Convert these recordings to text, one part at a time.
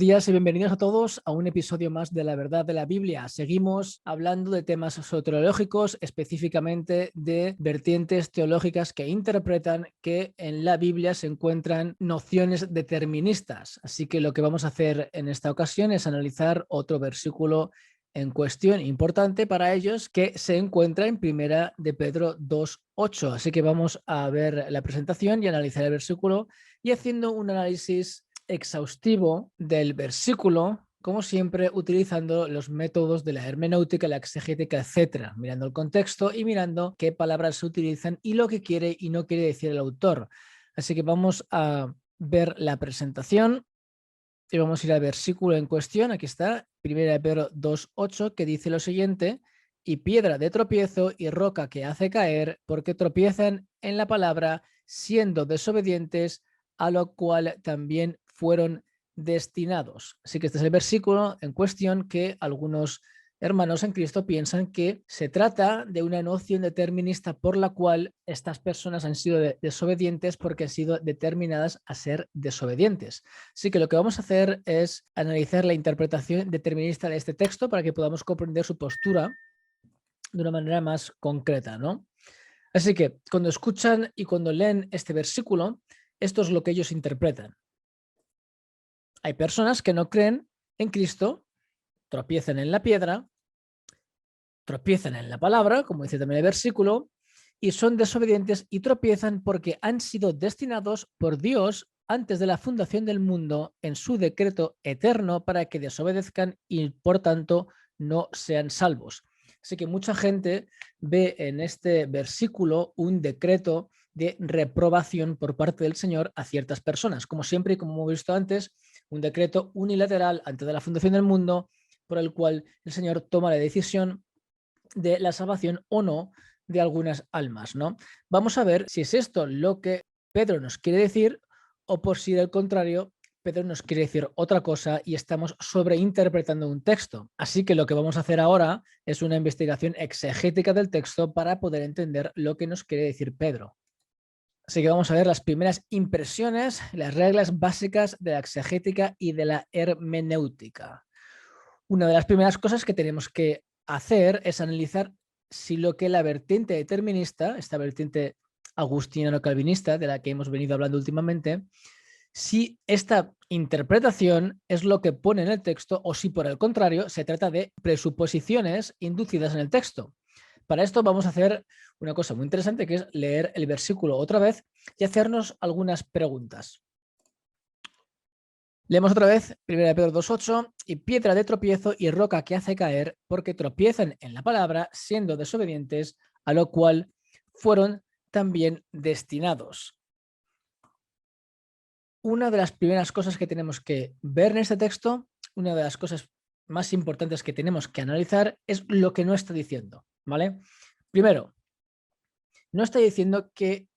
días y bienvenidos a todos a un episodio más de La Verdad de la Biblia. Seguimos hablando de temas soteriológicos, específicamente de vertientes teológicas que interpretan que en la Biblia se encuentran nociones deterministas. Así que lo que vamos a hacer en esta ocasión es analizar otro versículo en cuestión importante para ellos que se encuentra en Primera de Pedro 2:8. Así que vamos a ver la presentación y analizar el versículo y haciendo un análisis exhaustivo del versículo, como siempre, utilizando los métodos de la hermenéutica, la exegética, etcétera, mirando el contexto y mirando qué palabras se utilizan y lo que quiere y no quiere decir el autor. Así que vamos a ver la presentación y vamos a ir al versículo en cuestión. Aquí está, 1 de Pedro 2:8, que dice lo siguiente: y piedra de tropiezo y roca que hace caer, porque tropiezan en la palabra, siendo desobedientes, a lo cual también fueron destinados. Así que este es el versículo en cuestión que algunos hermanos en Cristo piensan que se trata de una noción determinista por la cual estas personas han sido desobedientes porque han sido determinadas a ser desobedientes. Así que lo que vamos a hacer es analizar la interpretación determinista de este texto para que podamos comprender su postura de una manera más concreta, ¿no? Así que cuando escuchan y cuando leen este versículo, esto es lo que ellos interpretan. Hay personas que no creen en Cristo, tropiezan en la piedra, tropiezan en la palabra, como dice también el versículo, y son desobedientes y tropiezan porque han sido destinados por Dios antes de la fundación del mundo en su decreto eterno para que desobedezcan y por tanto no sean salvos. Así que mucha gente ve en este versículo un decreto de reprobación por parte del Señor a ciertas personas. Como siempre y como hemos visto antes, un decreto unilateral antes de la fundación del mundo por el cual el Señor toma la decisión de la salvación o no de algunas almas, ¿no? Vamos a ver si es esto lo que Pedro nos quiere decir o por si del contrario Pedro nos quiere decir otra cosa y estamos sobreinterpretando un texto. Así que lo que vamos a hacer ahora es una investigación exegética del texto para poder entender lo que nos quiere decir Pedro. Así que vamos a ver las primeras impresiones, las reglas básicas de la exegética y de la hermenéutica. Una de las primeras cosas que tenemos que hacer es analizar si lo que la vertiente determinista, esta vertiente agustiniano-calvinista de la que hemos venido hablando últimamente, si esta interpretación es lo que pone en el texto o si por el contrario se trata de presuposiciones inducidas en el texto. Para esto vamos a hacer una cosa muy interesante, que es leer el versículo otra vez y hacernos algunas preguntas. Leemos otra vez, 1 de Pedro 2:8, y piedra de tropiezo y roca que hace caer, porque tropiezan en la palabra, siendo desobedientes, a lo cual fueron también destinados. Una de las primeras cosas que tenemos que ver en este texto, una de las cosas más importantes que tenemos que analizar es lo que no está diciendo, ¿vale? Primero, no está diciendo que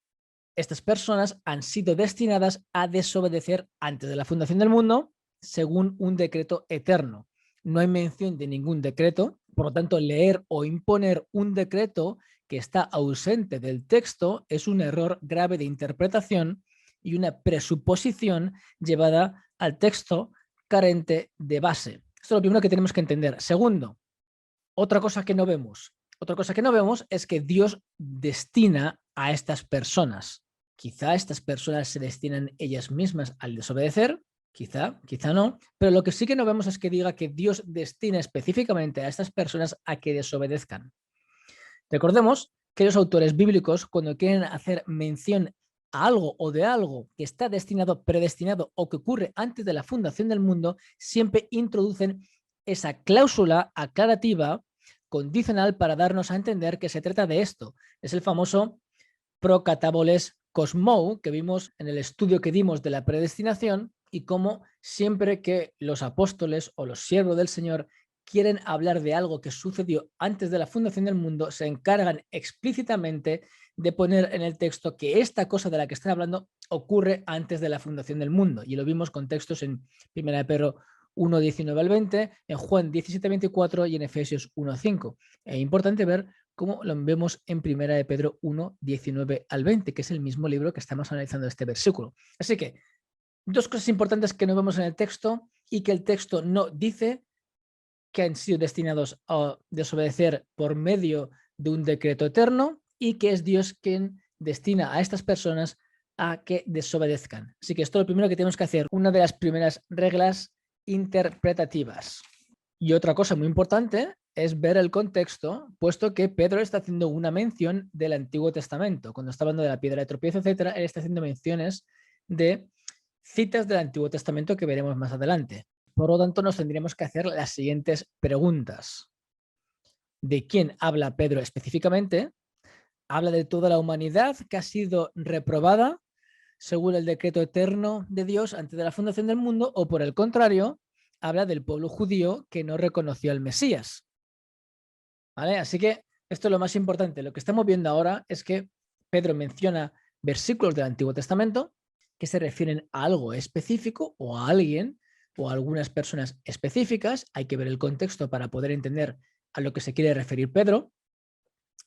estas personas han sido destinadas a desobedecer antes de la fundación del mundo según un decreto eterno. No hay mención de ningún decreto, por lo tanto, leer o imponer un decreto que está ausente del texto es un error grave de interpretación y una presuposición llevada al texto carente de base. Esto es lo primero que tenemos que entender. Segundo, otra cosa que no vemos. Otra cosa que no vemos es que Dios destina a estas personas. Quizá estas personas se destinan ellas mismas al desobedecer, quizá no, pero lo que sí que no vemos es que diga que Dios destina específicamente a estas personas a que desobedezcan. Recordemos que los autores bíblicos, cuando quieren hacer mención a algo o de algo que está destinado, predestinado o que ocurre antes de la fundación del mundo, siempre introducen esa cláusula aclarativa condicional para darnos a entender que se trata de esto. Es el famoso pro cataboles cosmou que vimos en el estudio que dimos de la predestinación y cómo siempre que los apóstoles o los siervos del Señor quieren hablar de algo que sucedió antes de la fundación del mundo, se encargan explícitamente de poner en el texto que esta cosa de la que están hablando ocurre antes de la fundación del mundo. Y lo vimos con textos en 1 de Pedro 1:19 al 20, en Juan 17:24 y en Efesios 1:5. Es importante ver cómo lo vemos en 1 de Pedro 1:19 al 20, que es el mismo libro que estamos analizando este versículo. Así que dos cosas importantes que no vemos en el texto y que el texto no dice que han sido destinados a desobedecer por medio de un decreto eterno y que es Dios quien destina a estas personas a que desobedezcan. Así que esto es lo primero que tenemos que hacer, una de las primeras reglas interpretativas. Y otra cosa muy importante es ver el contexto, puesto que Pedro está haciendo una mención del Antiguo Testamento. Cuando está hablando de la piedra de tropiezo, etcétera, él está haciendo menciones de citas del Antiguo Testamento que veremos más adelante. Por lo tanto, nos tendríamos que hacer las siguientes preguntas. ¿De quién habla Pedro específicamente? ¿Habla de toda la humanidad que ha sido reprobada según el decreto eterno de Dios antes de la fundación del mundo? ¿O por el contrario, habla del pueblo judío que no reconoció al Mesías? ¿Vale? Así que esto es lo más importante. Lo que estamos viendo ahora es que Pedro menciona versículos del Antiguo Testamento que se refieren a algo específico o a alguien o a algunas personas específicas. Hay que ver el contexto para poder entender a lo que se quiere referir Pedro.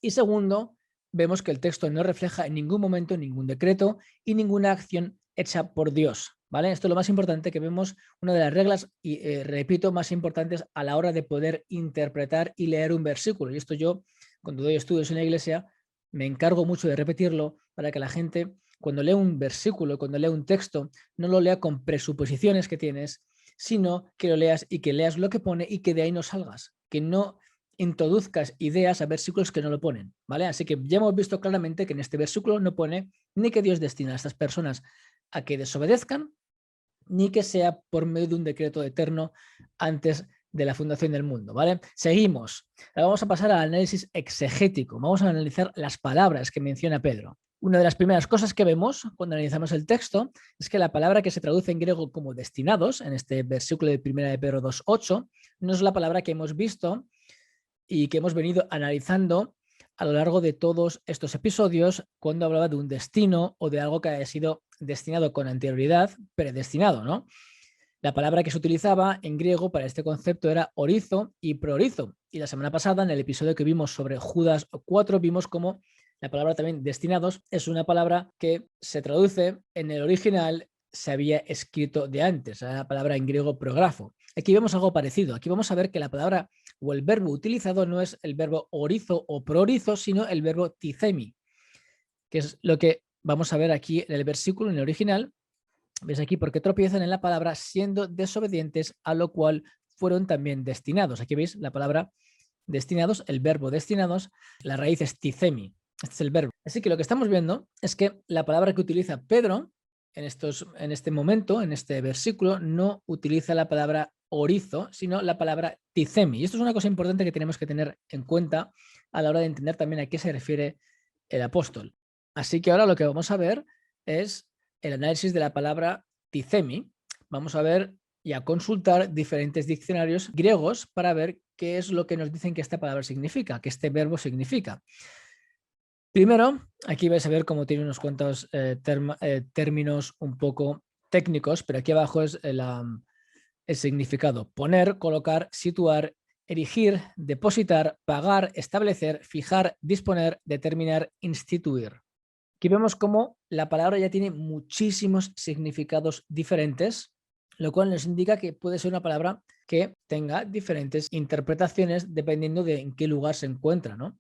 Y segundo, vemos que el texto no refleja en ningún momento ningún decreto y ninguna acción hecha por Dios. ¿Vale? Esto es lo más importante que vemos, una de las reglas, y repito, más importantes a la hora de poder interpretar y leer un versículo. Y esto yo, cuando doy estudios en la iglesia, me encargo mucho de repetirlo para que la gente, cuando lee un versículo, cuando lee un texto, no lo lea con presuposiciones que tienes, sino que lo leas y que leas lo que pone y que de ahí no salgas, que no introduzcas ideas a versículos que no lo ponen, ¿vale? Así que ya hemos visto claramente que en este versículo no pone ni que Dios destina a estas personas a que desobedezcan, ni que sea por medio de un decreto eterno antes de la fundación del mundo, ¿vale? Seguimos. Ahora vamos a pasar al análisis exegético. Vamos a analizar las palabras que menciona Pedro. Una de las primeras cosas que vemos cuando analizamos el texto es que la palabra que se traduce en griego como destinados, en este versículo de 1 de Pedro 2:8, no es la palabra que hemos visto y que hemos venido analizando a lo largo de todos estos episodios cuando hablaba de un destino o de algo que haya sido destinado con anterioridad, predestinado, ¿no? La palabra que se utilizaba en griego para este concepto era orizo y proorizo. Y la semana pasada, en el episodio que vimos sobre Judas 4, vimos cómo la palabra también destinados es una palabra que se traduce en el original, se había escrito de antes, era la palabra en griego prografo. Aquí vemos algo parecido. Aquí vamos a ver que la palabra o el verbo utilizado no es el verbo orizo o proorizo, sino el verbo ticemi, que es lo que vamos a ver aquí en el versículo, en el original. ¿Ves aquí? Porque tropiezan en la palabra siendo desobedientes, a lo cual fueron también destinados. Aquí veis la palabra destinados, el verbo destinados, la raíz es ticemi. Este es el verbo. Así que lo que estamos viendo es que la palabra que utiliza Pedro en este momento, en este versículo, no utiliza la palabra orizo, sino la palabra ticemi. Y esto es una cosa importante que tenemos que tener en cuenta a la hora de entender también a qué se refiere el apóstol. Así que ahora lo que vamos a ver es el análisis de la palabra ticemi. Vamos a ver y a consultar diferentes diccionarios griegos para ver qué es lo que nos dicen que esta palabra significa, que este verbo significa. Primero, aquí vais a ver cómo tiene unos cuantos términos un poco técnicos, pero aquí abajo es el significado. Poner, colocar, situar, erigir, depositar, pagar, establecer, fijar, disponer, determinar, instituir. Aquí vemos cómo la palabra ya tiene muchísimos significados diferentes, lo cual nos indica que puede ser una palabra que tenga diferentes interpretaciones dependiendo de en qué lugar se encuentra, ¿no?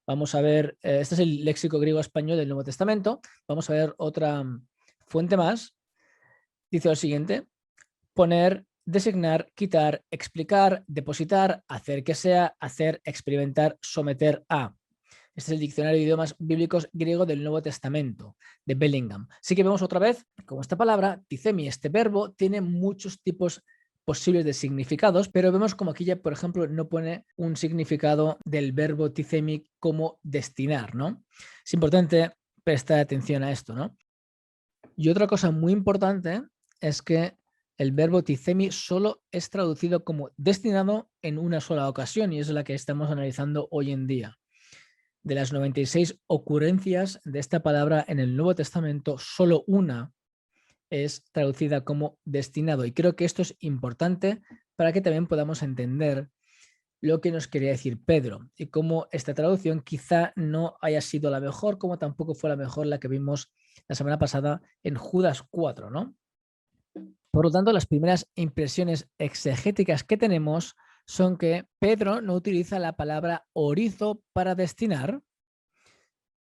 Vamos a ver, este es el léxico griego español del Nuevo Testamento. Vamos a ver otra fuente más. Dice lo siguiente: poner, designar, quitar, explicar, depositar, hacer que sea, hacer, experimentar, someter a. Este es el diccionario de idiomas bíblicos griego del Nuevo Testamento, de Bellingham. Así que vemos otra vez como esta palabra, ticemi, este verbo, tiene muchos tipos posibles de significados, pero vemos como aquí ya, por ejemplo, no pone un significado del verbo ticemi como destinar, ¿no? Es importante prestar atención a esto, ¿no? Y otra cosa muy importante es que el verbo ticemi solo es traducido como destinado en una sola ocasión y es la que estamos analizando hoy en día. De las 96 ocurrencias de esta palabra en el Nuevo Testamento, solo una es traducida como destinado. Y creo que esto es importante para que también podamos entender lo que nos quería decir Pedro y cómo esta traducción quizá no haya sido la mejor, como tampoco fue la mejor la que vimos la semana pasada en Judas 4, ¿no? Por lo tanto, las primeras impresiones exegéticas que tenemos son que Pedro no utiliza la palabra orizo para destinar.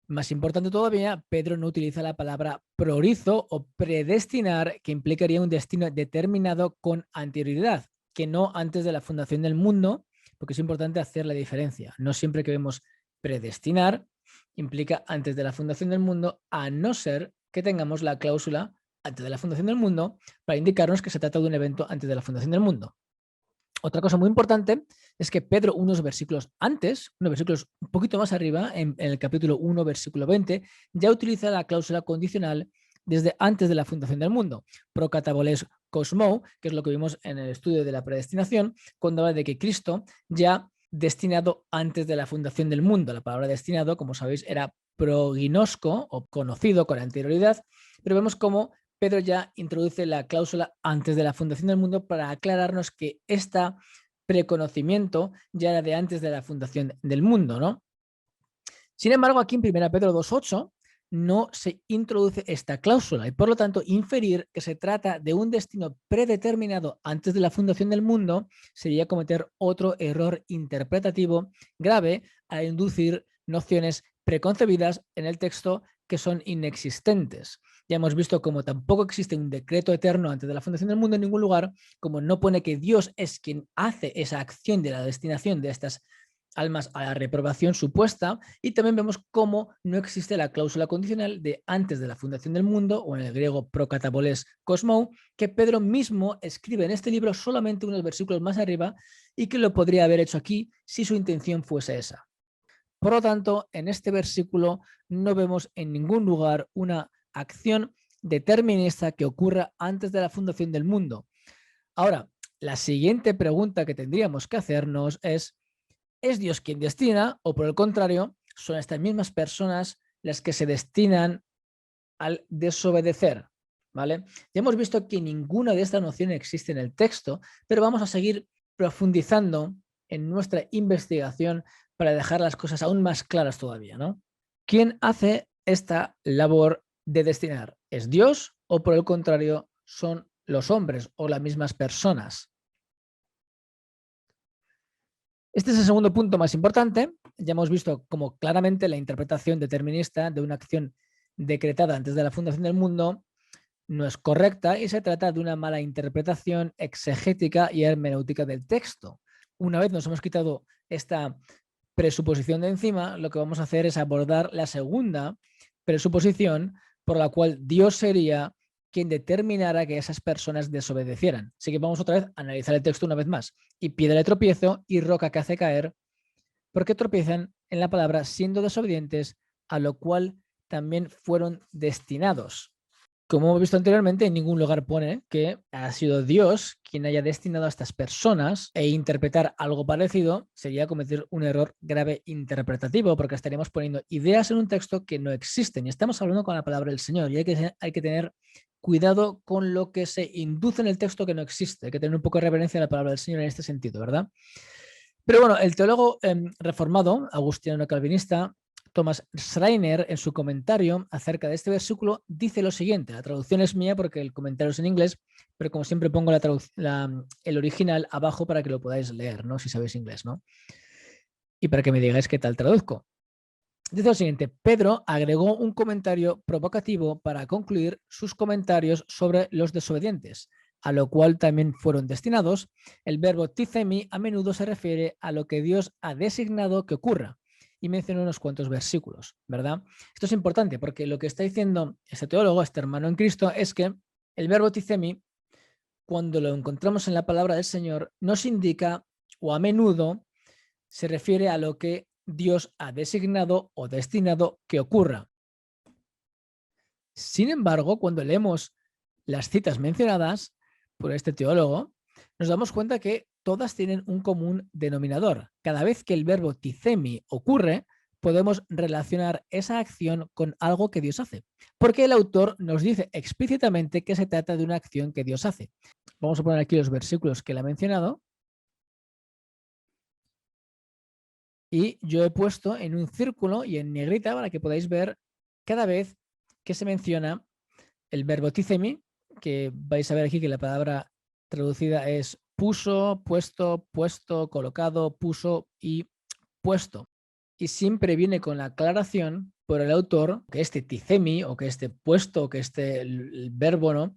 Más importante todavía, Pedro no utiliza la palabra prorizo o predestinar, que implicaría un destino determinado con anterioridad, que no antes de la fundación del mundo, porque es importante hacer la diferencia. No siempre que vemos predestinar implica antes de la fundación del mundo, a no ser que tengamos la cláusula antes de la fundación del mundo para indicarnos que se trata de un evento antes de la fundación del mundo. Otra cosa muy importante es que Pedro, unos versículos antes, unos versículos un poquito más arriba, en el capítulo 1, versículo 20, ya utiliza la cláusula condicional desde antes de la fundación del mundo. Pro kataboles cosmou, que es lo que vimos en el estudio de la predestinación, cuando habla de que Cristo ya destinado antes de la fundación del mundo. La palabra destinado, como sabéis, era prognosco o conocido con anterioridad, pero vemos cómo Pedro ya introduce la cláusula antes de la fundación del mundo para aclararnos que este preconocimiento ya era de antes de la fundación del mundo, ¿no? Sin embargo, aquí en 1 Pedro 2.8 no se introduce esta cláusula y por lo tanto inferir que se trata de un destino predeterminado antes de la fundación del mundo sería cometer otro error interpretativo grave al inducir nociones preconcebidas en el texto que son inexistentes. Ya hemos visto cómo tampoco existe un decreto eterno antes de la fundación del mundo en ningún lugar, como no pone que Dios es quien hace esa acción de la destinación de estas almas a la reprobación supuesta, y también vemos cómo no existe la cláusula condicional de antes de la fundación del mundo, o en el griego prokataboles kosmou, que Pedro mismo escribe en este libro solamente unos versículos más arriba y que lo podría haber hecho aquí si su intención fuese esa. Por lo tanto, en este versículo no vemos en ningún lugar una acción determinista que ocurra antes de la fundación del mundo. Ahora, la siguiente pregunta que tendríamos que hacernos ¿es Dios quien destina o por el contrario son estas mismas personas las que se destinan al desobedecer? ¿Vale? Ya hemos visto que ninguna de estas nociones existe en el texto, pero vamos a seguir profundizando en nuestra investigación para dejar las cosas aún más claras todavía, ¿no? ¿Quién hace esta labor de destinar? ¿Es Dios o por el contrario son los hombres o las mismas personas? Este es el segundo punto más importante. Ya hemos visto cómo claramente la interpretación determinista de una acción decretada antes de la fundación del mundo no es correcta y se trata de una mala interpretación exegética y hermenéutica del texto. Una vez nos hemos quitado esta presuposición de encima, lo que vamos a hacer es abordar la segunda presuposición por la cual Dios sería quien determinara que esas personas desobedecieran. Así que vamos otra vez a analizar el texto una vez más. Y piedra de tropiezo y roca que hace caer, porque tropiezan en la palabra siendo desobedientes, a lo cual también fueron destinados. Como hemos visto anteriormente, en ningún lugar pone que ha sido Dios quien haya destinado a estas personas, e interpretar algo parecido sería cometer un error grave interpretativo, porque estaríamos poniendo ideas en un texto que no existen y estamos hablando con la palabra del Señor y hay que tener cuidado con lo que se induce en el texto que no existe. Hay que tener un poco de reverencia a la palabra del Señor en este sentido, ¿verdad? Pero bueno, el teólogo reformado, agustiniano calvinista, Thomas Schreiner, en su comentario acerca de este versículo, dice lo siguiente. La traducción es mía porque el comentario es en inglés, pero como siempre pongo el original abajo para que lo podáis leer, ¿no? Si sabéis inglés, ¿no? Y para que me digáis qué tal traduzco. Dice lo siguiente: Pedro agregó un comentario provocativo para concluir sus comentarios sobre los desobedientes, a lo cual también fueron destinados. El verbo tifemi a menudo se refiere a lo que Dios ha designado que ocurra. Y menciona unos cuantos versículos, ¿verdad? Esto es importante porque lo que está diciendo este teólogo, este hermano en Cristo, es que el verbo tifemi, cuando lo encontramos en la palabra del Señor, nos indica, o a menudo, se refiere a lo que Dios ha designado o destinado que ocurra. Sin embargo, cuando leemos las citas mencionadas por este teólogo, nos damos cuenta que todas tienen un común denominador. Cada vez que el verbo tifemi ocurre, podemos relacionar esa acción con algo que Dios hace, porque el autor nos dice explícitamente que se trata de una acción que Dios hace. Vamos a poner aquí los versículos que él ha mencionado. Y yo he puesto en un círculo y en negrita para que podáis ver cada vez que se menciona el verbo tifemi, que vais a ver aquí que la palabra traducida es puso, puesto, puesto, colocado, puso y puesto. Y siempre viene con la aclaración por el autor que este ticemi o que este puesto o que este el verbo, ¿no?,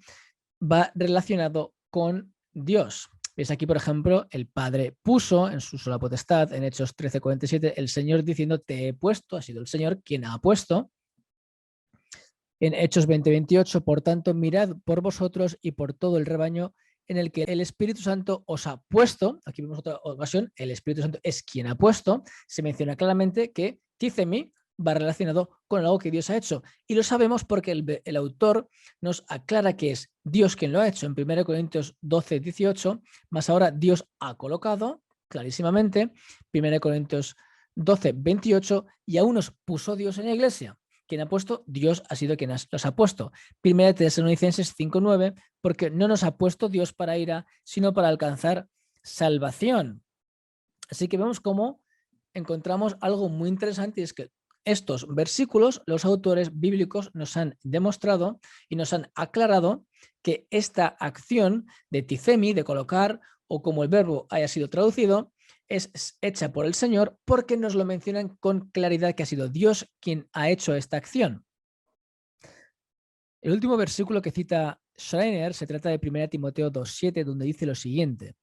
va relacionado con Dios. Veis aquí, por ejemplo, el Padre puso en su sola potestad, en Hechos 13:47, el Señor diciendo te he puesto, ha sido el Señor quien ha puesto. En Hechos 20:28, por tanto, mirad por vosotros y por todo el rebaño en el que el Espíritu Santo os ha puesto. Aquí vemos otra ocasión, el Espíritu Santo es quien ha puesto. Se menciona claramente que Ticemi va relacionado con algo que Dios ha hecho. Y lo sabemos porque el autor nos aclara que es Dios quien lo ha hecho en 1 Corintios 12:18, más ahora Dios ha colocado clarísimamente, 1 Corintios 12:28, y aún nos puso Dios en la iglesia. Quien ha puesto, Dios ha sido quien los ha puesto. Primera de Tesalonicenses 5:9, porque no nos ha puesto Dios para ira, sino para alcanzar salvación. Así que vemos cómo encontramos algo muy interesante, y es que estos versículos, los autores bíblicos nos han demostrado y nos han aclarado que esta acción de ticemi, de colocar, o como el verbo haya sido traducido, es hecha por el Señor, porque nos lo mencionan con claridad que ha sido Dios quien ha hecho esta acción. El último versículo que cita Schreiner se trata de 1 Timoteo 2:7, donde dice lo siguiente: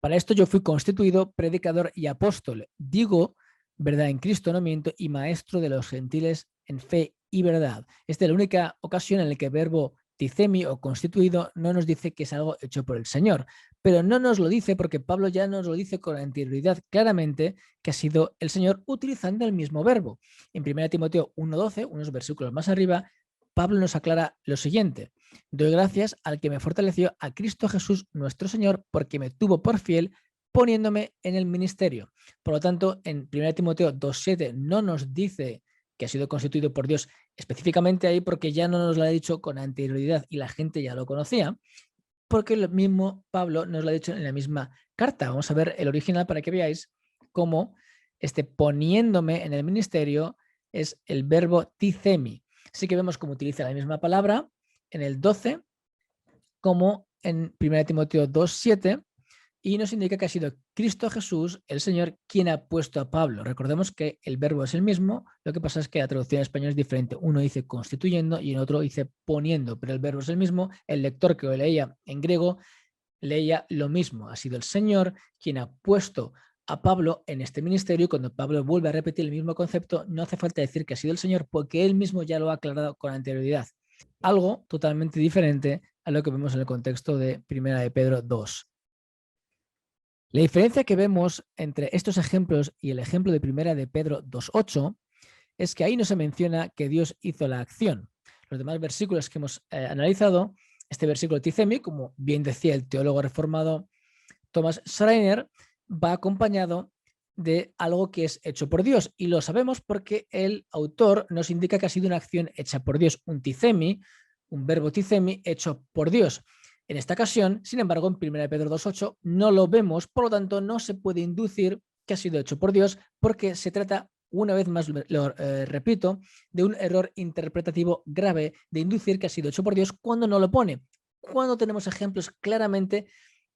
para esto yo fui constituido predicador y apóstol, digo verdad en Cristo, no miento, y maestro de los gentiles en fe y verdad. Esta es la única ocasión en la que el verbo ticemi o constituido no nos dice que es algo hecho por el Señor, pero no nos lo dice porque Pablo ya nos lo dice con anterioridad claramente que ha sido el Señor utilizando el mismo verbo. En 1 Timoteo 1:12, unos versículos más arriba, Pablo nos aclara lo siguiente: doy gracias al que me fortaleció, a Cristo Jesús nuestro Señor, porque me tuvo por fiel poniéndome en el ministerio. Por lo tanto, en 1 Timoteo 2:7 no nos dice que ha sido constituido por Dios específicamente ahí, porque ya no nos lo ha dicho con anterioridad y la gente ya lo conocía, porque el mismo Pablo nos lo ha dicho en la misma carta. Vamos a ver el original para que veáis cómo este poniéndome en el ministerio es el verbo ticemi. Así que vemos cómo utiliza la misma palabra en el 12 como en 1 Timoteo 2:7, y nos indica que ha sido Cristo Jesús, el Señor, quien ha puesto a Pablo. Recordemos que el verbo es el mismo, lo que pasa es que la traducción en español es diferente. Uno dice constituyendo y en otro dice poniendo, pero el verbo es el mismo. El lector que lo leía en griego leía lo mismo. Ha sido el Señor quien ha puesto a Pablo en este ministerio, y cuando Pablo vuelve a repetir el mismo concepto, no hace falta decir que ha sido el Señor, porque él mismo ya lo ha aclarado con anterioridad. Algo totalmente diferente a lo que vemos en el contexto de 1 de Pedro 2. La diferencia que vemos entre estos ejemplos y el ejemplo de 1 de Pedro 2:8 es que ahí no se menciona que Dios hizo la acción. Los demás versículos que hemos analizado, este versículo ticemi, como bien decía el teólogo reformado Thomas Schreiner, va acompañado de algo que es hecho por Dios, y lo sabemos porque el autor nos indica que ha sido una acción hecha por Dios, un ticemi, un verbo ticemi hecho por Dios. En esta ocasión, sin embargo, en 1 Pedro 2:8 no lo vemos, por lo tanto no se puede inducir que ha sido hecho por Dios, porque se trata, una vez más lo repito, de un error interpretativo grave de inducir que ha sido hecho por Dios cuando no lo pone, cuando tenemos ejemplos claramente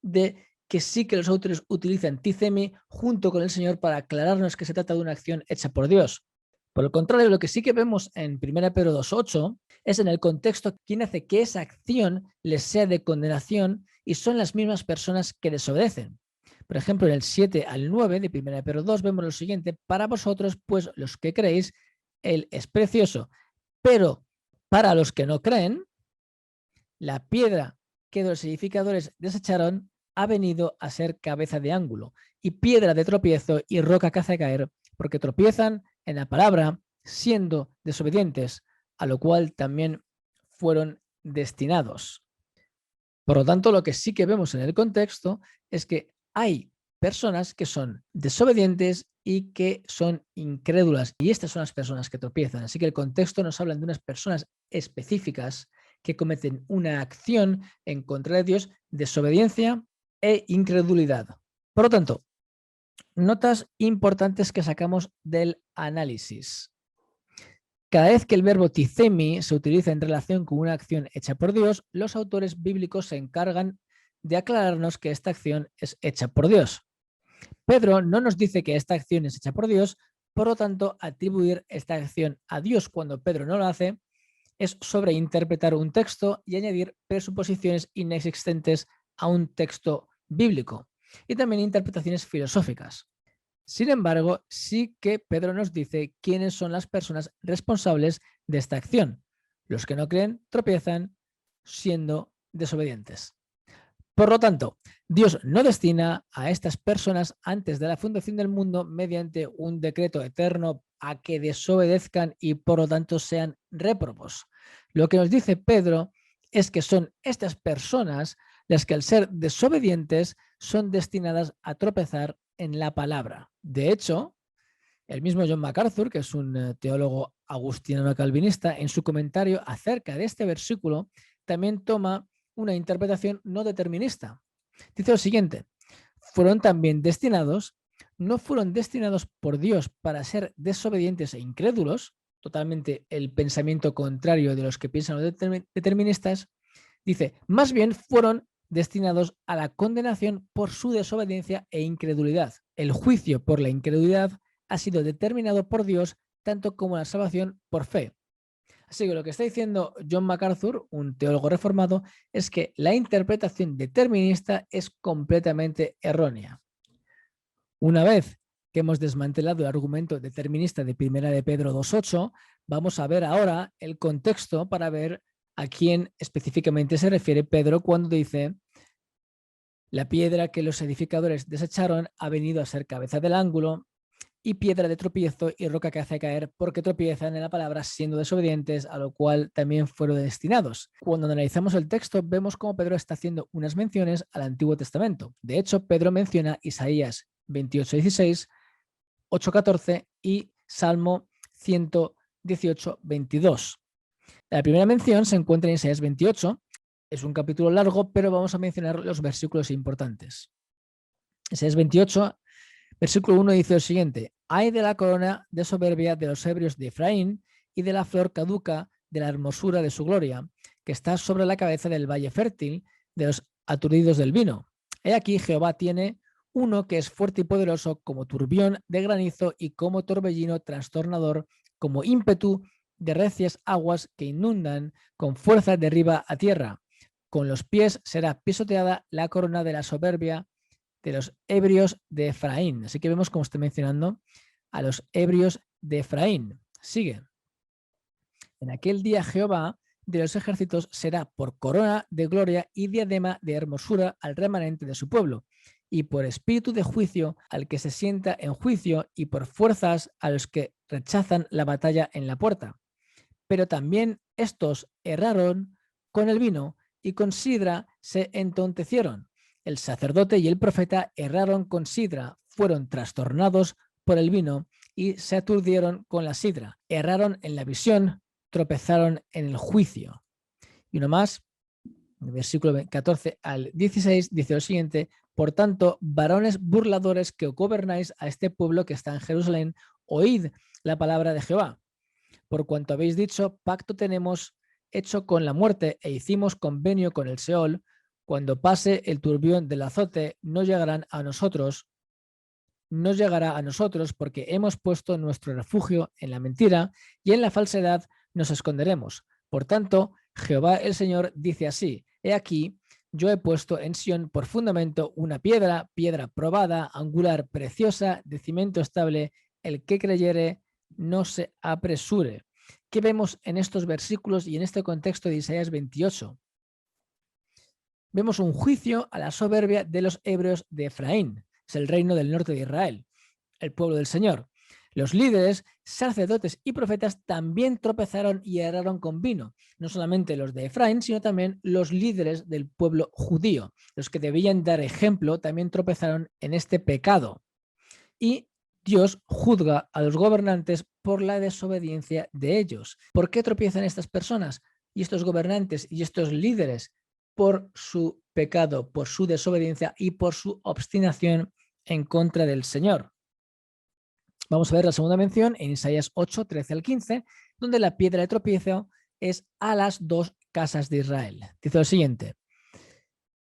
de que sí que los autores utilizan ticemi junto con el Señor para aclararnos que se trata de una acción hecha por Dios. Por el contrario, lo que sí que vemos en 1 Pedro 2:8 es en el contexto quien hace que esa acción les sea de condenación, y son las mismas personas que desobedecen. Por ejemplo, en el 7 al 9 de 1 Pedro 2 vemos lo siguiente: para vosotros, pues los que creéis, Él es precioso, pero para los que no creen, la piedra que los edificadores desecharon ha venido a ser cabeza de ángulo y piedra de tropiezo y roca que hace caer, porque tropiezan en la palabra, siendo desobedientes, a lo cual también fueron destinados. Por lo tanto, lo que sí que vemos en el contexto es que hay personas que son desobedientes y que son incrédulas, y estas son las personas que tropiezan. Así que el contexto nos habla de unas personas específicas que cometen una acción en contra de Dios, desobediencia e incredulidad. Por lo tanto, notas importantes que sacamos del análisis. Cada vez que el verbo tizemi se utiliza en relación con una acción hecha por Dios, los autores bíblicos se encargan de aclararnos que esta acción es hecha por Dios. Pedro no nos dice que esta acción es hecha por Dios, por lo tanto, atribuir esta acción a Dios cuando Pedro no lo hace es sobreinterpretar un texto y añadir presuposiciones inexistentes a un texto bíblico y también interpretaciones filosóficas. Sin embargo, sí que Pedro nos dice quiénes son las personas responsables de esta acción. Los que no creen tropiezan siendo desobedientes. Por lo tanto, Dios no destina a estas personas antes de la fundación del mundo mediante un decreto eterno a que desobedezcan y por lo tanto sean réprobos. Lo que nos dice Pedro es que son estas personas las que al ser desobedientes son destinadas a tropezar en la palabra. De hecho, el mismo John MacArthur, que es un teólogo agustiniano calvinista, en su comentario acerca de este versículo también toma una interpretación no determinista. Dice lo siguiente: fueron también destinados, no fueron destinados por Dios para ser desobedientes e incrédulos, totalmente el pensamiento contrario de los que piensan los deterministas. Dice, más bien fueron destinados a la condenación por su desobediencia e incredulidad. El juicio por la incredulidad ha sido determinado por Dios, tanto como la salvación por fe. Así que lo que está diciendo John MacArthur, un teólogo reformado, es que la interpretación determinista es completamente errónea. Una vez que hemos desmantelado el argumento determinista de 1 de Pedro 2.8, vamos a ver ahora el contexto para ver a quién específicamente se refiere Pedro cuando dice: la piedra que los edificadores desecharon ha venido a ser cabeza del ángulo y piedra de tropiezo y roca que hace caer, porque tropiezan en la palabra siendo desobedientes, a lo cual también fueron destinados. Cuando analizamos el texto, vemos cómo Pedro está haciendo unas menciones al Antiguo Testamento. De hecho, Pedro menciona Isaías 28.16, 8.14 y Salmo 118.22. La primera mención se encuentra en Isaías 28. Es un capítulo largo, pero vamos a mencionar los versículos importantes. Isaías 28, versículo 1 dice lo siguiente: ay de la corona de soberbia de los ebrios de Efraín y de la flor caduca de la hermosura de su gloria, que está sobre la cabeza del valle fértil de los aturdidos del vino. He aquí Jehová tiene uno que es fuerte y poderoso como turbión de granizo y como torbellino trastornador, como ímpetu de recias aguas que inundan con fuerza de arriba a tierra. Con los pies será pisoteada la corona de la soberbia de los ebrios de Efraín. Así que vemos cómo está mencionando a los ebrios de Efraín. Sigue. En aquel día Jehová de los ejércitos será por corona de gloria y diadema de hermosura al remanente de su pueblo, y por espíritu de juicio al que se sienta en juicio, y por fuerzas a los que rechazan la batalla en la puerta. Pero también estos erraron con el vino y con sidra se entontecieron. El sacerdote y el profeta erraron con sidra, fueron trastornados por el vino y se aturdieron con la sidra. Erraron en la visión, tropezaron en el juicio. Y uno más, el versículo 14 al 16, dice lo siguiente: por tanto, varones burladores que gobernáis a este pueblo que está en Jerusalén, oíd la palabra de Jehová. Por cuanto habéis dicho, pacto tenemos hecho con la muerte e hicimos convenio con el Seol, cuando pase el turbión del azote, no llegará a nosotros porque hemos puesto nuestro refugio en la mentira y en la falsedad nos esconderemos. Por tanto, Jehová el Señor dice así: he aquí, yo he puesto en Sión por fundamento una piedra, piedra probada, angular, preciosa, de cimiento estable. El que creyere no se apresure. ¿Qué vemos en estos versículos y en este contexto de Isaías 28? Vemos un juicio a la soberbia de los hebreos de Efraín. Es el reino del norte de Israel, el pueblo del Señor. Los líderes, sacerdotes y profetas también tropezaron y erraron con vino. No solamente los de Efraín, sino también los líderes del pueblo judío. Los que debían dar ejemplo también tropezaron en este pecado. Y Dios juzga a los gobernantes por la desobediencia de ellos. ¿Por qué tropiezan estas personas y estos gobernantes y estos líderes? Por su pecado, por su desobediencia y por su obstinación en contra del Señor. Vamos a ver la segunda mención en Isaías 8, 13 al 15, donde la piedra de tropiezo es a las dos casas de Israel. Dice lo siguiente: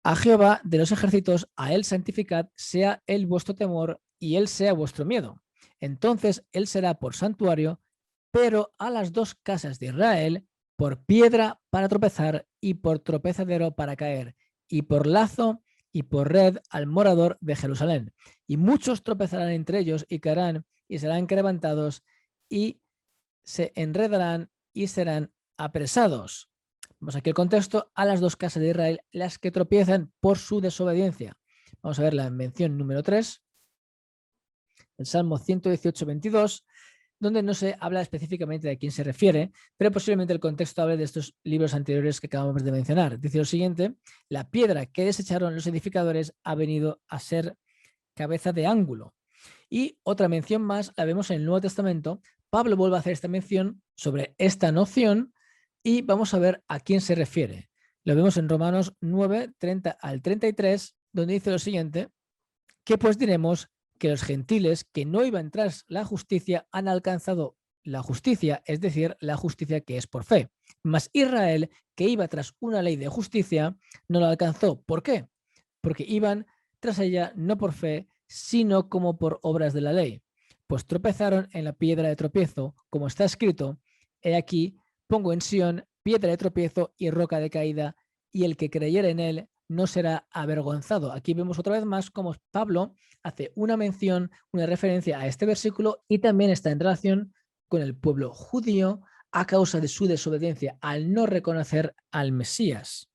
a Jehová de los ejércitos, a él santificad, sea él vuestro temor y él sea vuestro miedo. Entonces él será por santuario, pero a las dos casas de Israel por piedra para tropezar y por tropezadero para caer, y por lazo y por red al morador de Jerusalén. Y muchos tropezarán entre ellos y caerán y serán quebrantados y se enredarán y serán apresados. Vamos aquí el contexto: a las dos casas de Israel, las que tropiezan por su desobediencia. Vamos a ver la mención número 3, el Salmo 118, 22, donde no se habla específicamente de a quién se refiere, pero posiblemente el contexto hable de estos libros anteriores que acabamos de mencionar. Dice lo siguiente: la piedra que desecharon los edificadores ha venido a ser cabeza de ángulo. Y otra mención más la vemos en el Nuevo Testamento. Pablo vuelve a hacer esta mención sobre esta noción y vamos a ver a quién se refiere. Lo vemos en Romanos 9, 30 al 33, donde dice lo siguiente: ¿qué pues diremos? Que los gentiles que no iban tras la justicia han alcanzado la justicia, es decir, la justicia que es por fe. Mas Israel, que iba tras una ley de justicia, no la alcanzó. ¿Por qué? Porque iban tras ella no por fe, sino como por obras de la ley. Pues tropezaron en la piedra de tropiezo, como está escrito: he aquí, pongo en Sión piedra de tropiezo y roca de caída, y el que creyere en él no será avergonzado. Aquí vemos otra vez más cómo Pablo hace una mención, una referencia a este versículo, y también está en relación con el pueblo judío a causa de su desobediencia al no reconocer al Mesías.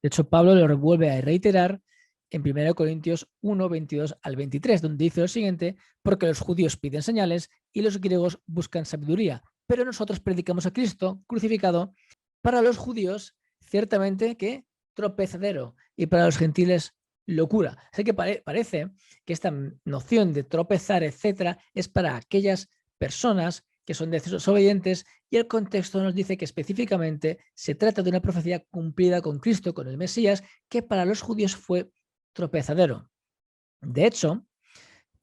De hecho, Pablo lo vuelve a reiterar en 1 Corintios 1, 22 al 23, donde dice lo siguiente: porque los judíos piden señales y los griegos buscan sabiduría, pero nosotros predicamos a Cristo crucificado, para los judíos ciertamente que tropezadero y para los gentiles locura. Así que parece que esta noción de tropezar, etcétera, es para aquellas personas que son desobedientes, y el contexto nos dice que específicamente se trata de una profecía cumplida con Cristo, con el Mesías, que para los judíos fue tropezadero. De hecho,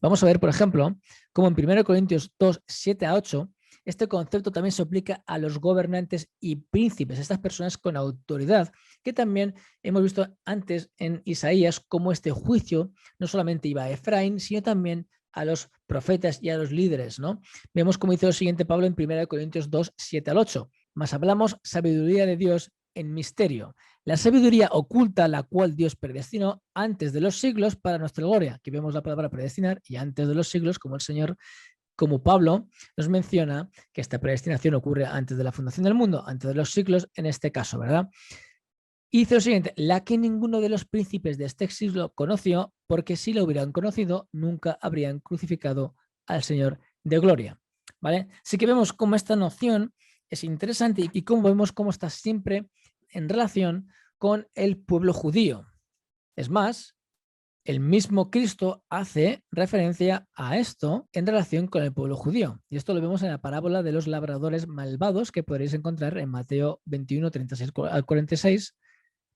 vamos a ver, por ejemplo, como en 1 Corintios 2, 7 a 8, este concepto también se aplica a los gobernantes y príncipes, estas personas con autoridad, que también hemos visto antes en Isaías cómo este juicio no solamente iba a Efraín, sino también a los profetas y a los líderes, ¿no? Vemos cómo dice lo siguiente Pablo en 1 Corintios 2, 7 al 8. Mas hablamos sabiduría de Dios en misterio, la sabiduría oculta, la cual Dios predestinó antes de los siglos para nuestra gloria. Aquí vemos la palabra predestinar, y antes de los siglos, como el Señor, como Pablo nos menciona que esta predestinación ocurre antes de la fundación del mundo, antes de los siglos en este caso, ¿verdad? Y dice lo siguiente: la que ninguno de los príncipes de este siglo conoció, porque si lo hubieran conocido, nunca habrían crucificado al Señor de gloria. ¿Vale? Así que vemos cómo esta noción es interesante y cómo vemos cómo está siempre en relación con el pueblo judío. Es más, el mismo Cristo hace referencia a esto en relación con el pueblo judío. Y esto lo vemos en la parábola de los labradores malvados, que podréis encontrar en Mateo 21, 36 al 46,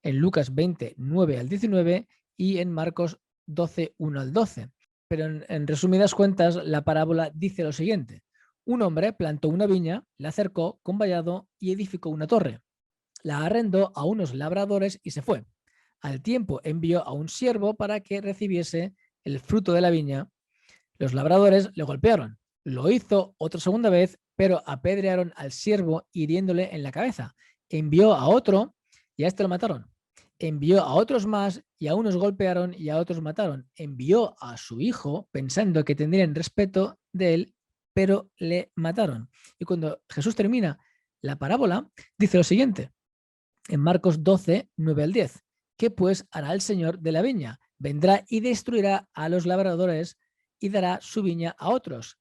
en Lucas 20, 9 al 19 y en Marcos 12, 1 al 12. Pero en resumidas cuentas, la parábola dice lo siguiente: un hombre plantó una viña, la cercó con vallado y edificó una torre. La arrendó a unos labradores y se fue. Al tiempo envió a un siervo para que recibiese el fruto de la viña. Los labradores le golpearon. Lo hizo otra segunda vez, pero apedrearon al siervo hiriéndole en la cabeza. Envió a otro y a este lo mataron. Envió a otros más y a unos golpearon y a otros mataron. Envió a su hijo pensando que tendrían respeto de él, pero le mataron. Y cuando Jesús termina la parábola, dice lo siguiente en Marcos 12, 9 al 10. ¿Qué pues hará el Señor de la viña? Vendrá y destruirá a los labradores y dará su viña a otros.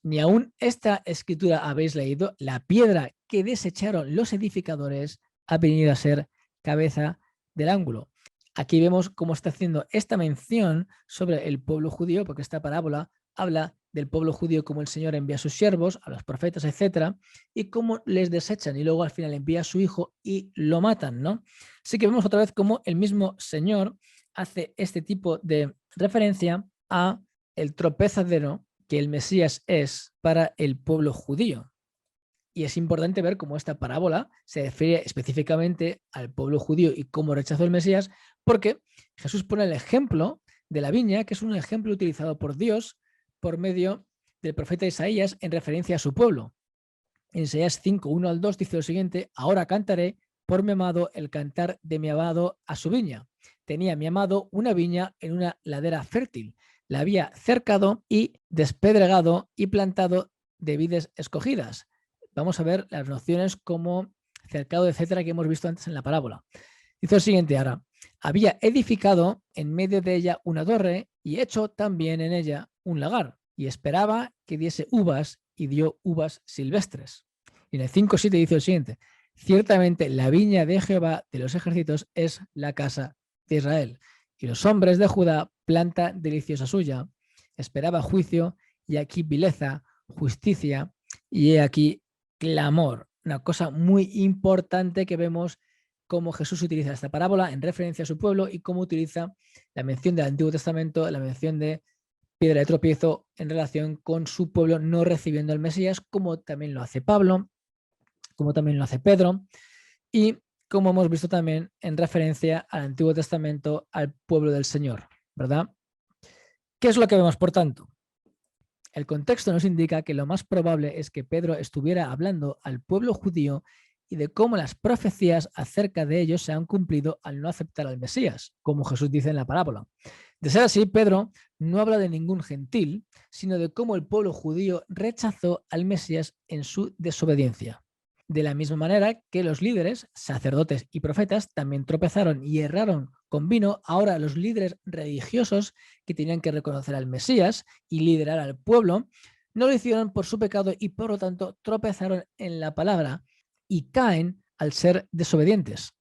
Ni aún esta escritura habéis leído: la piedra que desecharon los edificadores ha venido a ser cabeza del ángulo. Aquí vemos cómo está haciendo esta mención sobre el pueblo judío, porque esta parábola habla del pueblo judío como el Señor envía a sus siervos, a los profetas, etcétera, y cómo les desechan y luego al final envía a su hijo y lo matan, ¿no? Así que vemos otra vez cómo el mismo Señor hace este tipo de referencia a el tropezadero que el Mesías es para el pueblo judío. Y es importante ver cómo esta parábola se refiere específicamente al pueblo judío y cómo rechazó el Mesías, porque Jesús pone el ejemplo de la viña, que es un ejemplo utilizado por Dios por medio del profeta Isaías en referencia a su pueblo. En Isaías 5, 1 al 2 dice lo siguiente: ahora cantaré por mi amado el cantar de mi amado a su viña. Tenía mi amado una viña en una ladera fértil. La había cercado y despedregado y plantado de vides escogidas. Vamos a ver las nociones como cercado, etcétera, que hemos visto antes en la parábola. Dice lo siguiente ahora: había edificado en medio de ella una torre y hecho también en ella un lagar, y esperaba que diese uvas, y dio uvas silvestres. Y en el 5:7 dice lo siguiente: ciertamente la viña de Jehová de los ejércitos es la casa de Israel, y los hombres de Judá planta deliciosa suya. Esperaba juicio, y aquí vileza, justicia, y he aquí clamor. Una cosa muy importante que vemos cómo Jesús utiliza esta parábola en referencia a su pueblo y cómo utiliza la mención del Antiguo Testamento, la mención de piedra de tropiezo en relación con su pueblo no recibiendo al Mesías, como también lo hace Pablo, como también lo hace Pedro, y como hemos visto también en referencia al Antiguo Testamento, al pueblo del Señor, ¿verdad? ¿Qué es lo que vemos, por tanto? El contexto nos indica que lo más probable es que Pedro estuviera hablando al pueblo judío y de cómo las profecías acerca de ellos se han cumplido al no aceptar al Mesías, como Jesús dice en la parábola. De ser así, Pedro no habla de ningún gentil, sino de cómo el pueblo judío rechazó al Mesías en su desobediencia. De la misma manera que los líderes, sacerdotes y profetas también tropezaron y erraron con vino, ahora los líderes religiosos que tenían que reconocer al Mesías y liderar al pueblo, no lo hicieron por su pecado y por lo tanto tropezaron en la palabra y caen al ser desobedientes.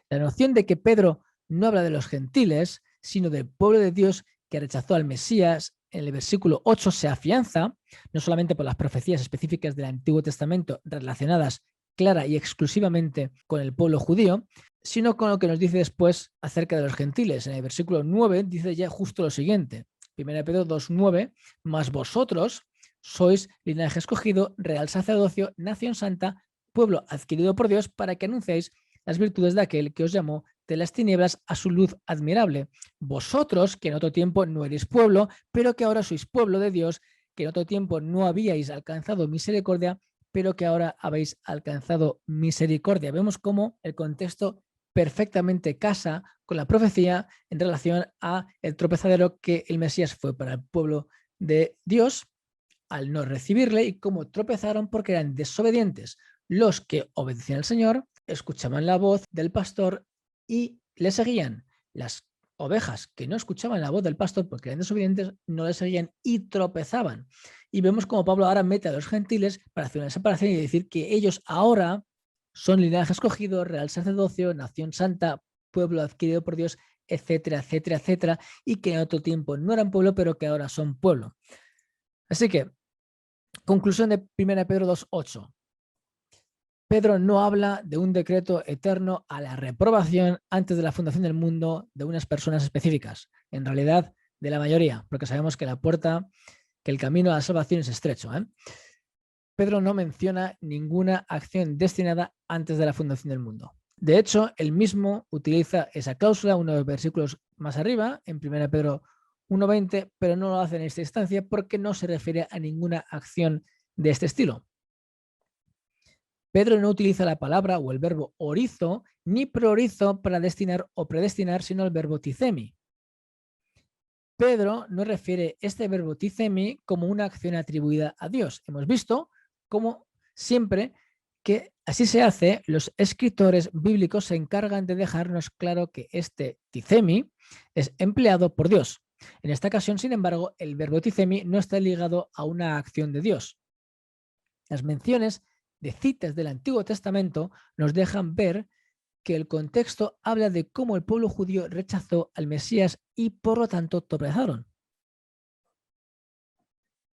La noción de que Pedro no habla de los gentiles, sino del pueblo de Dios que rechazó al Mesías, en el versículo 8 se afianza, no solamente por las profecías específicas del Antiguo Testamento relacionadas clara y exclusivamente con el pueblo judío, sino con lo que nos dice después acerca de los gentiles. En el versículo 9 dice ya justo lo siguiente: 1 Pedro 2:9, mas vosotros sois linaje escogido, real sacerdocio, nación santa, pueblo adquirido por Dios, para que anunciéis las virtudes de aquel que os llamó de las tinieblas a su luz admirable. Vosotros, que en otro tiempo no erais pueblo, pero que ahora sois pueblo de Dios, que en otro tiempo no habíais alcanzado misericordia, pero que ahora habéis alcanzado misericordia. Vemos cómo el contexto perfectamente casa con la profecía en relación a el tropezadero que el Mesías fue para el pueblo de Dios al no recibirle y cómo tropezaron porque eran desobedientes. Los que obedecían al Señor escuchaban la voz del pastor y le seguían. Las ovejas que no escuchaban la voz del pastor porque eran desobedientes no le seguían y tropezaban. Y vemos como Pablo ahora mete a los gentiles para hacer una separación y decir que ellos ahora son linaje escogido, real sacerdocio, nación santa, pueblo adquirido por Dios, etcétera, etcétera, etcétera, y que en otro tiempo no eran pueblo, pero que ahora son pueblo. Así que, conclusión de 1 Pedro 2:8. Pedro no habla de un decreto eterno a la reprobación antes de la fundación del mundo de unas personas específicas, en realidad de la mayoría, porque sabemos que que el camino a la salvación es estrecho. Pedro no menciona ninguna acción destinada antes de la fundación del mundo. De hecho, él mismo utiliza esa cláusula unos versículos más arriba, en 1 Pedro 1:20, pero no lo hace en esta instancia porque no se refiere a ninguna acción de este estilo. Pedro no utiliza la palabra o el verbo orizo ni priorizo para destinar o predestinar, sino el verbo ticemi. Pedro no refiere este verbo ticemi como una acción atribuida a Dios. Hemos visto cómo siempre que así se hace, los escritores bíblicos se encargan de dejarnos claro que este ticemi es empleado por Dios. En esta ocasión, sin embargo, el verbo ticemi no está ligado a una acción de Dios. Las menciones de citas del Antiguo Testamento nos dejan ver que el contexto habla de cómo el pueblo judío rechazó al Mesías y por lo tanto tropezaron.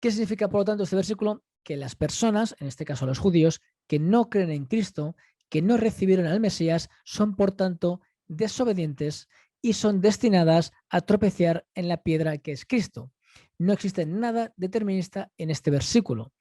¿Qué significa por lo tanto este versículo? Que las personas, en este caso los judíos, que no creen en Cristo, que no recibieron al Mesías, son por tanto desobedientes y son destinadas a tropezar en la piedra que es Cristo. No existe nada determinista en este versículo.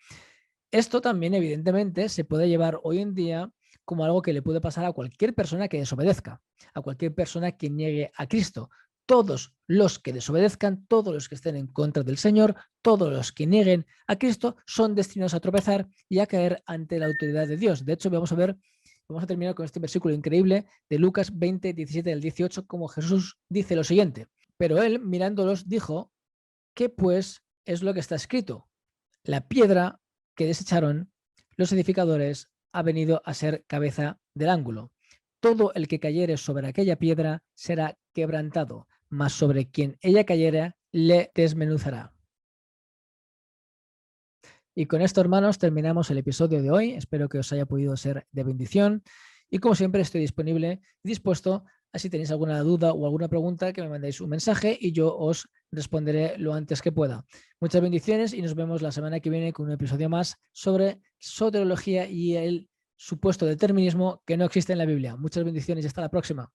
Esto también, evidentemente, se puede llevar hoy en día como algo que le puede pasar a cualquier persona que desobedezca, a cualquier persona que niegue a Cristo. Todos los que desobedezcan, todos los que estén en contra del Señor, todos los que nieguen a Cristo son destinados a tropezar y a caer ante la autoridad de Dios. De hecho, vamos a terminar con este versículo increíble de Lucas 20, 17 al 18, como Jesús dice lo siguiente. Pero él, mirándolos, dijo, ¿qué pues es lo que está escrito? La piedra que desecharon los edificadores ha venido a ser cabeza del ángulo. Todo el que cayere sobre aquella piedra será quebrantado, mas sobre quien ella cayere le desmenuzará. Y con esto, hermanos, terminamos el episodio de hoy. Espero que os haya podido ser de bendición. Y como siempre, estoy disponible y dispuesto a si tenéis alguna duda o alguna pregunta, que me mandéis un mensaje y yo os responderé lo antes que pueda. Muchas bendiciones y nos vemos la semana que viene con un episodio más sobre soteriología y el supuesto determinismo que no existe en la Biblia. Muchas bendiciones y hasta la próxima.